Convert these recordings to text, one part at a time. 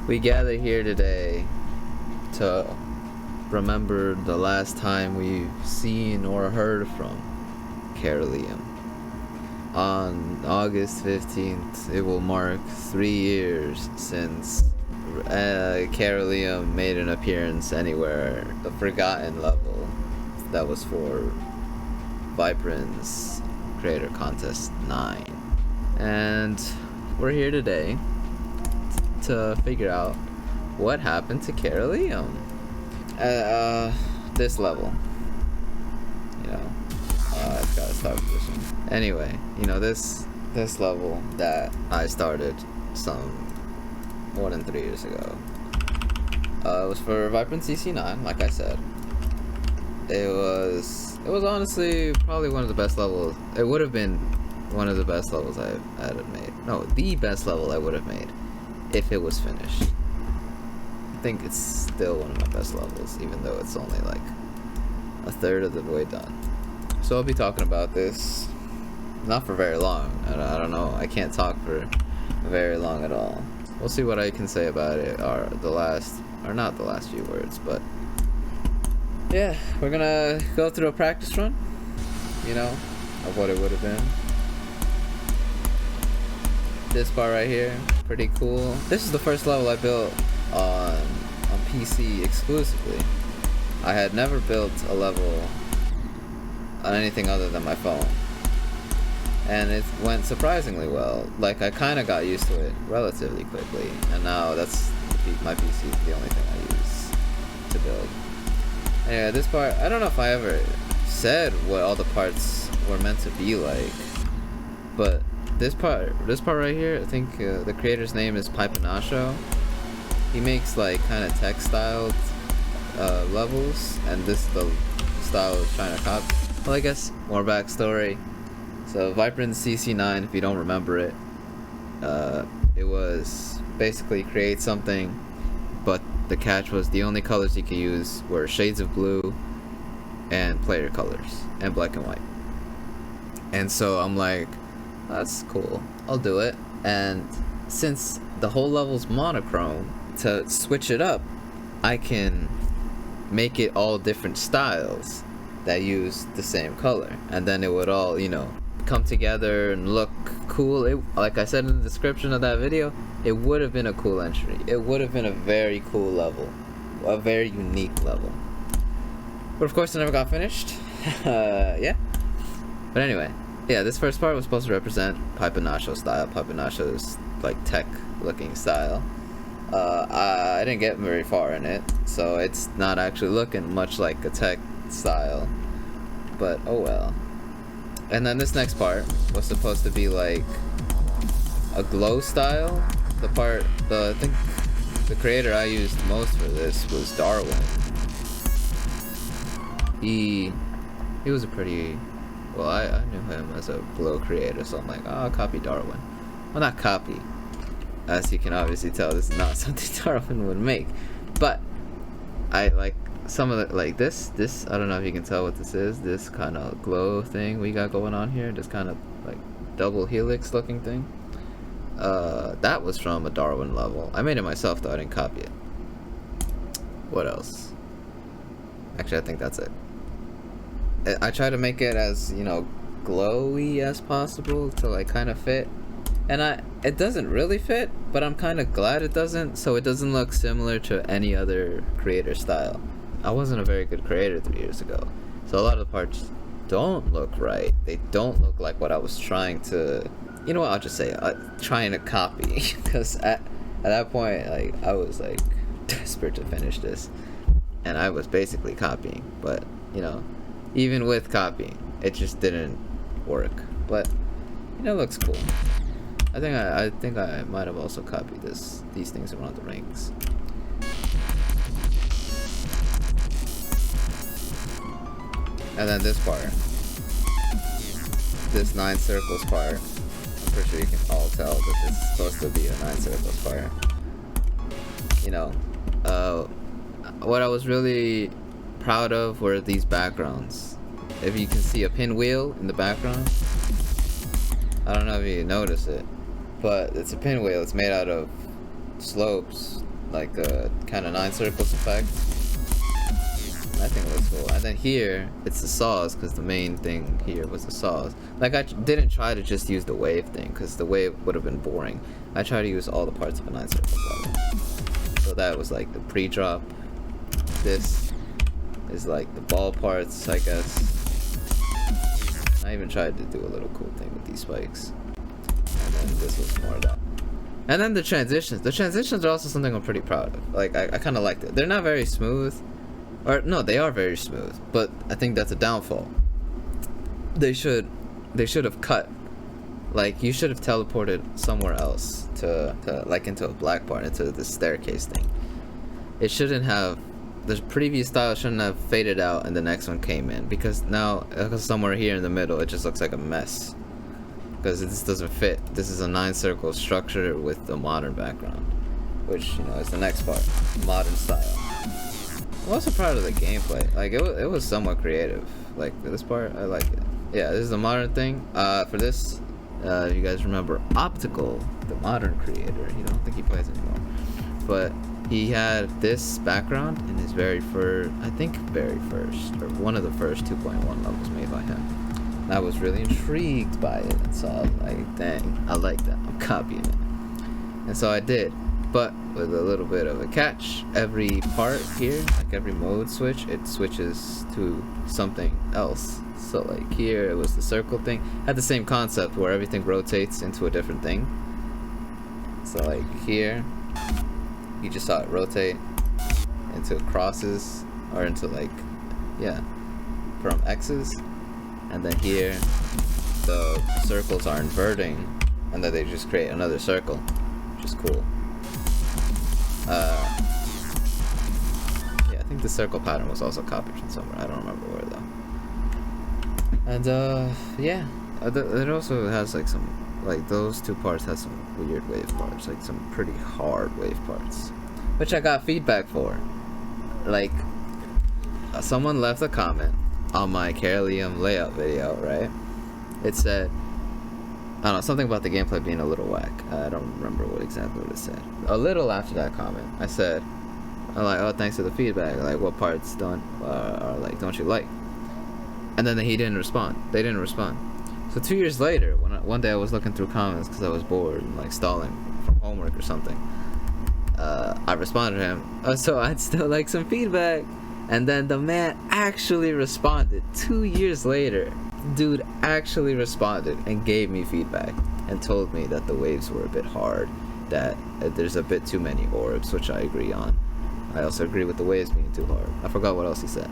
We gather here today to remember the last time we've seen or heard from Caeruleum. On August 15th, it will mark 3 years since Caeruleum made an appearance anywhere, the forgotten level that was for Viprin's Creator Contest 9. And we're here today to figure out what happened to Caeruleum. This level. I've got to start with this one. Anyway, this level that I started some more than 3 years ago. It was for Vibrant CC9, like I said. It was honestly probably one of the best levels. It would have been one of the best levels I had made. No, the best level I would have made if it was finished. I think it's still one of my best levels, even though it's only like a third of the way done. So I'll be talking about this not for very long. I don't know. I can't talk for very long at all. We'll see what I can say about it, or not the last few words, but yeah, we're gonna go through a practice run, of what it would have been. This part right here, pretty cool. This is the first level I built on PC exclusively. I had never built a level on anything other than my phone, and it went surprisingly well. Like, I kind of got used to it relatively quickly, and now my PC is the only thing I use to build. Anyway, this part, I don't know if I ever said what all the parts were meant to be like, but this part right here, I think the creator's name is Pipanasho. He makes like kind of text-styled levels, and this is the style he's trying to copy. Well, I guess more backstory. So Viprin CC9, if you don't remember it, it was basically create something, but the catch was the only colors you could use were shades of blue and player colors and black and white. And so I'm like, that's cool, I'll do it. And since the whole level's monochrome, to switch it up, I can make it all different styles that use the same color, and then it would all come together and look cool. Like I said in the description of that video, it would have been a cool entry. It would have been a very cool level, a very unique level. But of course it never got finished. Yeah. But anyway, yeah, this first part was supposed to represent Pipanasho style, Pipanasho's like tech looking style. I didn't get very far in it, so it's not actually looking much like a tech style, but oh well. And then this next part was supposed to be like a glow style. I think the creator I used most for this was Darwin. He was a pretty, well, I knew him as a glow creator, so I'm like, oh, I'll copy Darwin. Well, not copy, as you can obviously tell, this is not something Darwin would make, but I like some of the, like this, I don't know if you can tell what this is, this kind of glow thing we got going on here, this kind of like double helix looking thing. That was from a Darwin level. I made it myself though, I didn't copy it. What else? Actually, I think that's it. I try to make it as, glowy as possible to like kind of fit. And it doesn't really fit, but I'm kind of glad it doesn't, so it doesn't look similar to any other creator style. I wasn't a very good creator 3 years ago, so a lot of the parts don't look right. They don't look like what I was trying to, I'll just say, trying to copy, because at that point, like, I was like desperate to finish this, and I was basically copying, but, even with copying, it just didn't work, but, it looks cool. I think I might have also copied these things around the rings. And then this part, this 9 circles part, I'm pretty sure you can all tell that this is supposed to be a 9 circles part. What I was really proud of were these backgrounds. If you can see a pinwheel in the background, I don't know if you notice it, but it's a pinwheel. It's made out of slopes like a kind of 9 circles effect. I think it looks cool. And then here, it's the saws, because the main thing here was the saws. Like, I didn't try to just use the wave thing, because the wave would have been boring. I tried to use all the parts of a 9 circles level. So that was like the pre-drop. This is like the ball parts, I guess. I even tried to do a little cool thing with these spikes. And then this was more of that. And then the transitions. The transitions are also something I'm pretty proud of. Like, I kind of liked it. They're not very smooth. Or, no, they are very smooth. But I think that's a downfall. They should have cut. Like, you should have teleported somewhere else to like, into a black part, into this staircase thing. It shouldn't have... The previous style shouldn't have faded out and the next one came in. Because now, somewhere here in the middle, it just looks like a mess. Because this doesn't fit. This is a 9 circle structure with a modern background. Which, you know, is the next part. Modern style. I'm also proud of the gameplay. Like, it was somewhat creative. Like, for this part, I like it. Yeah, this is the modern thing. For this, you guys remember Optical, the modern creator. I don't think he plays anymore. But he had this background in his very first, or one of the first 2.1 levels made by him. And I was really intrigued by it. And so I was like, dang, I like that. I'm copying it. And so I did. But with a little bit of a catch. Every part here, like every mode switch, it switches to something else. So like here, it was the circle thing. Had the same concept where everything rotates into a different thing. So like here, you just saw it rotate into crosses, or into like, yeah, from X's. And then here, the circles are inverting, and then they just create another circle, which is cool. Yeah, I think the circle pattern was also copied from somewhere. I don't remember where though. And yeah, it also has like some, like those two parts has some weird wave parts, like some pretty hard wave parts, which I got feedback for. Like, someone left a comment on my Caeruleum layout video, right? It said, I don't know, something about the gameplay being a little whack. I don't remember what exactly what it said. A little after that comment, I said, I'm like, oh, thanks for the feedback. Like, what parts don't you like? And then he didn't respond. They didn't respond. So 2 years later, when one day I was looking through comments because I was bored and like stalling from homework or something, I responded to him. So I'd still like some feedback. And then the man actually responded 2 years later. Dude actually responded and gave me feedback and told me that the waves were a bit hard, that there's a bit too many orbs, which I agree on. I also agree with the waves being too hard. I forgot what else he said,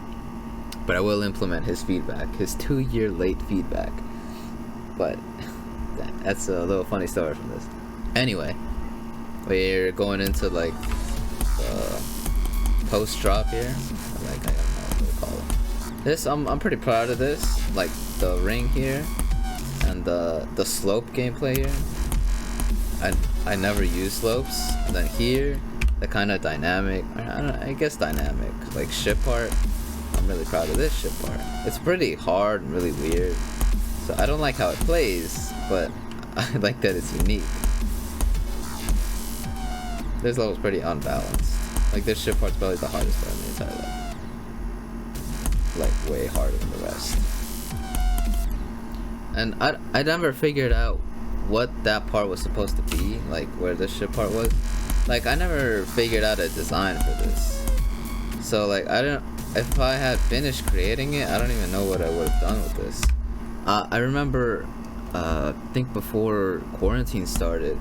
but I will implement his feedback, his 2 year late feedback. But that's a little funny story from this. Anyway, we're going into like post drop here. I don't know what to call it. This I'm pretty proud of this. Like the ring here and the slope gameplay here. I never use slopes. And then here, the kind of dynamic, I guess dynamic, like ship part. I'm really proud of this ship part. It's pretty hard and really weird. So I don't like how it plays, but I like that it's unique. This level's pretty unbalanced. Like this ship part's probably the hardest part in the entire level. Like way harder than the rest. And I never figured out what that part was supposed to be, like where this ship part was. Like I never figured out a design for this. So like if I had finished creating it, I don't even know what I would have done with this. I remember, I think before quarantine started,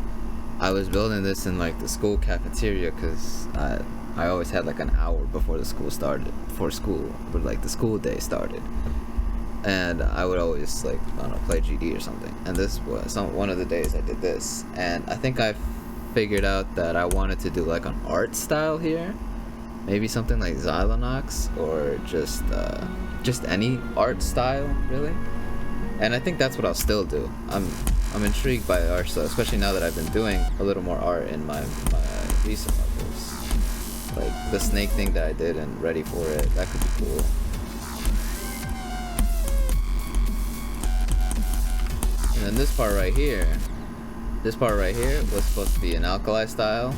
I was building this in like the school cafeteria because I always had like an hour before the school started, but like the school day started. And I would always like, I don't know, play GD or something. And this was one of the days I did this. And I think I figured out that I wanted to do like an art style here. Maybe something like Xylonox or just any art style, really. And I think that's what I'll still do. I'm intrigued by art style, especially now that I've been doing a little more art in my recent levels. Like the snake thing that I did and Ready for It, that could be cool. And then this part right here was supposed to be an alkali style.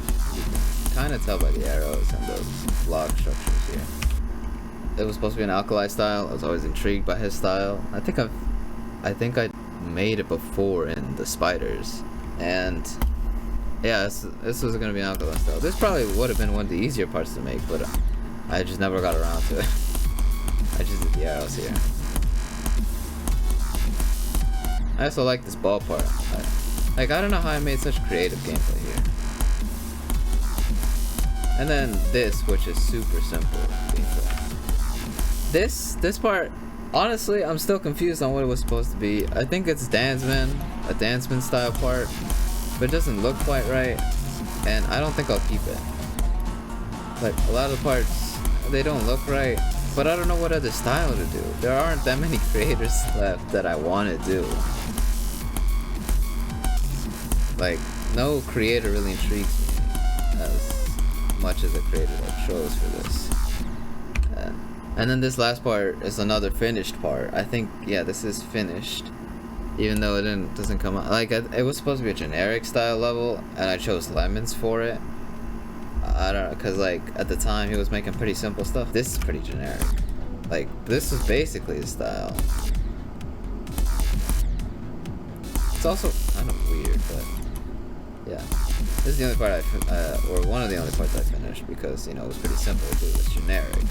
kind of tell by the arrows and the block structures here. It was supposed to be an alkali style. I was always intrigued by his style. I think I made it before in the spiders, and yeah, this was gonna be an alkali style. This probably would have been one of the easier parts to make, but I just never got around to it. I just did the arrows here. I also like this ball part. I don't know how I made such creative gameplay here. And then this, which is super simple gameplay. This part, honestly, I'm still confused on what it was supposed to be. I think it's a Danceman style part, but it doesn't look quite right, and I don't think I'll keep it. Like, a lot of the parts, they don't look right, but I don't know what other style to do. There aren't that many creators left that I want to do. Like, no creator really intrigues me as much as a creator that chose for this. And then this last part is another finished part. I think, yeah, this is finished, even though it doesn't come out. Like, it was supposed to be a generic style level, and I chose lemons for it. I don't know, because, like, at the time he was making pretty simple stuff. This is pretty generic. Like, this is basically his style. It's also kind of weird, but yeah. This is the only part or one of the only parts I finished, because, you know, it was pretty simple to do. It was generic.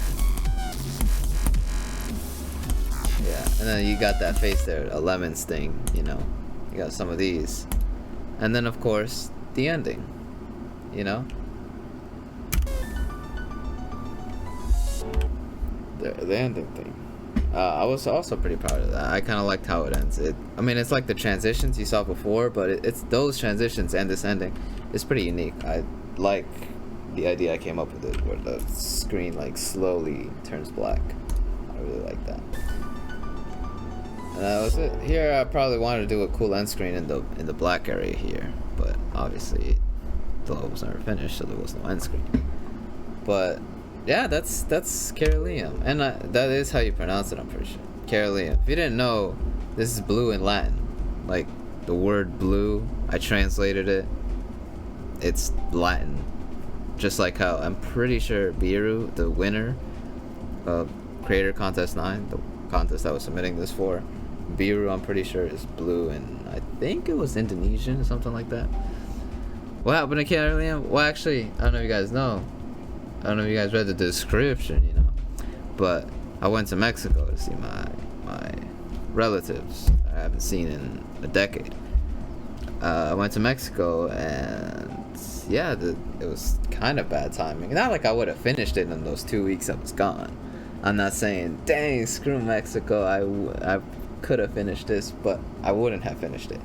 Yeah, and then you got that face there, a lemon sting, you know. You got some of these. And then, of course, the ending, you know. The ending thing. I was also pretty proud of that. I kind of liked how it ends. I mean, it's like the transitions you saw before, but it's those transitions and this ending. It's pretty unique. I like the idea I came up with it, where the screen like slowly turns black. I really like that. And that was it. Here, I probably wanted to do a cool end screen in the black area here, but obviously the level was never finished, so there was no end screen. But yeah, that's Caeruleum, and that is how you pronounce it, I'm pretty sure. Caeruleum. If you didn't know, this is blue in Latin. Like, the word blue, I translated it. It's Latin. Just like how I'm pretty sure Biru, the winner of Creator Contest 9, the contest I was submitting this for, Biru, I'm pretty sure, is blue, and I think it was Indonesian or something like that. What happened to Caeruleum? Well, actually, I don't know if you guys know. I don't know if you guys read the description, you know, but I went to Mexico to see my relatives I haven't seen in a decade. I went to Mexico, and yeah, it was kind of bad timing. Not like I would have finished it in those 2 weeks I was gone. I'm not saying, dang, screw Mexico, I could have finished this, but I wouldn't have finished it,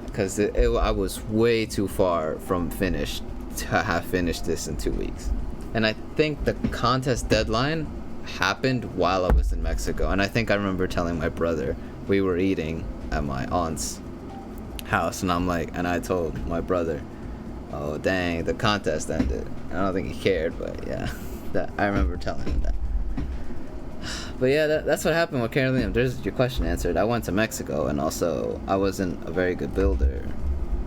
because I was way too far from finished to have finished this in 2 weeks. And I think the contest deadline happened while I was in Mexico. And I think I remember telling my brother, we were eating at my aunt's house, and I told my brother, oh dang, the contest ended. I don't think he cared, but yeah, I remember telling him that. But yeah, that's what happened with Caeruleum. There's your question answered. I went to Mexico, and also I wasn't a very good builder,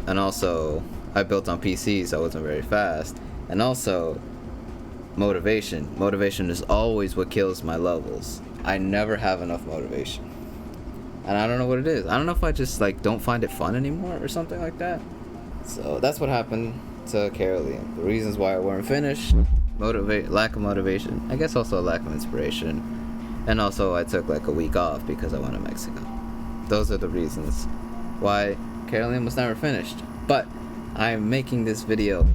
and also I built on PC, so I wasn't very fast, and also motivation is always what kills my levels. I never have enough motivation, and I don't know what it is. I don't know if I just like don't find it fun anymore or something like that. So that's what happened to Caeruleum. The reasons why I weren't finished: lack of motivation, I guess, also a lack of inspiration, and also I took like a week off because I went to Mexico. Those are the reasons why Caeruleum was never finished. But I'm making this video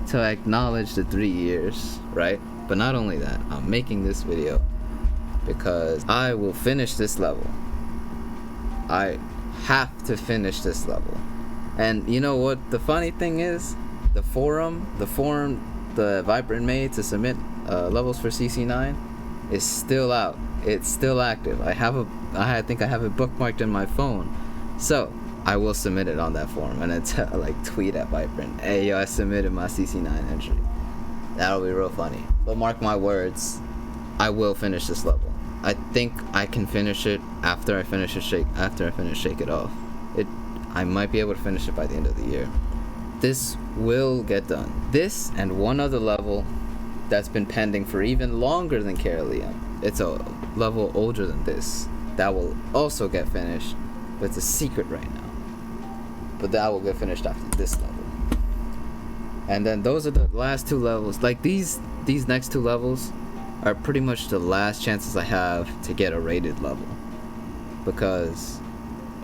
to acknowledge the 3 years, right? But not only that, I'm making this video because I will finish this level. I have to finish this level. And you know what the funny thing is? The forum the Vibrant made to submit levels for CC9 is still out. It's still active. I think I have it bookmarked in my phone. So I will submit it on that forum, and it's like tweet at Vibrant, hey yo, I submitted my CC9 entry. That'll be real funny. But mark my words, I will finish this level. I think I can finish it after I finish Shake It Off. I might be able to finish it by the end of the year. This will get done. This and one other level that's been pending for even longer than Caeruleum. It's a level older than this. That will also get finished, but it's a secret right now. But that will get finished after this level. And then those are the last two levels. Like these next two levels are pretty much the last chances I have to get a rated level. Because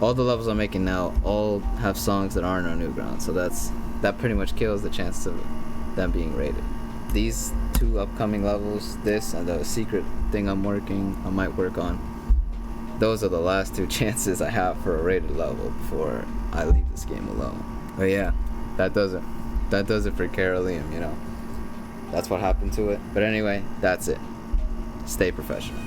all the levels I'm making now all have songs that aren't on Newgrounds. So that pretty much kills the chance of them being rated. These two upcoming levels, this and the secret thing I might work on, those are the last two chances I have for a rated level before I leave this game alone. But yeah, that does it for Caeruleum, you know. That's what happened to it. But anyway, that's it. Stay professional.